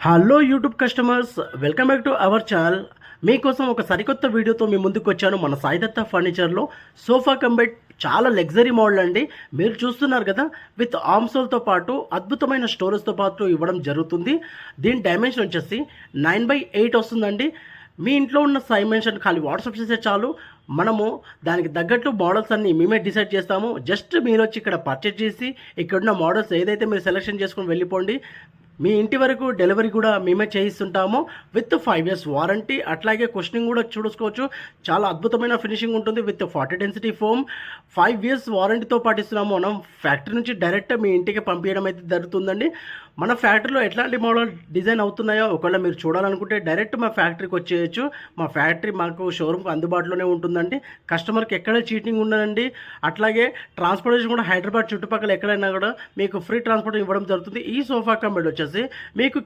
Hello YouTube customers, welcome back to our channel. మీకోసం ఒక సరికొత్త వీడియోతో మీ ముందుకు వచ్చాను. మన సాయిదత్త ఫర్నిచర్లో సోఫా కమ్ బెడ్ చాలా లగ్జరీ మోడల్ అండి. మీరు చూస్తున్నారు కదా, విత్ ఆర్మ్సోల్తో పాటు అద్భుతమైన స్టోరేజ్తో పాటు ఇవ్వడం జరుగుతుంది. దీని డైమెన్షన్ వచ్చేసి 9/8 వస్తుందండి. మీ ఇంట్లో ఉన్న డైమెన్షన్ ఖాళీ వాట్సాప్ చేస్తే చాలు, మనము దానికి తగ్గట్టు మోడల్స్ అన్నీ మేమే డిసైడ్ చేస్తాము. జస్ట్ మీరు వచ్చి ఇక్కడ పర్చేజ్ చేసి ఇక్కడున్న మోడల్స్ ఏదైతే మీరు సెలెక్షన్ చేసుకొని వెళ్ళిపోండి. మీ ఇంటి వరకు డెలివరీ కూడా మేమే చేయిస్తుంటాము విత్ 5 years వారంటీ. అట్లాగే క్వశ్చనింగ్ కూడా చూసుకోవచ్చు. చాలా అద్భుతమైన ఫినిషింగ్ ఉంటుంది విత్ 40 డెన్సిటీ ఫోమ్. 5 years వారంటీతో పాటిస్తున్నాము. మనం ఫ్యాక్టరీ నుంచి డైరెక్ట్ మీ ఇంటికి పంపించడం అయితే జరుగుతుందండి. మన ఫ్యాక్టరీలో ఎట్లాంటి మోడల్ డిజైన్ అవుతున్నాయో ఒకవేళ మీరు చూడాలనుకుంటే డైరెక్ట్ మా ఫ్యాక్టరీకి వచ్చేయచ్చు. మా ఫ్యాక్టరీ మాకు షోరూమ్కి అందుబాటులోనే ఉంటుందండి. కస్టమర్కి ఎక్కడ చీటింగ్ ఉండదండి. అట్లాగే ట్రాన్స్పోర్టేషన్ కూడా హైదరాబాద్ చుట్టుపక్కల ఎక్కడైనా కూడా మీకు ఫ్రీ ట్రాన్స్పోర్ట్ ఇవ్వడం జరుగుతుంది. ఈ సోఫా కమ్ బెడ్ వచ్చేసి మీకు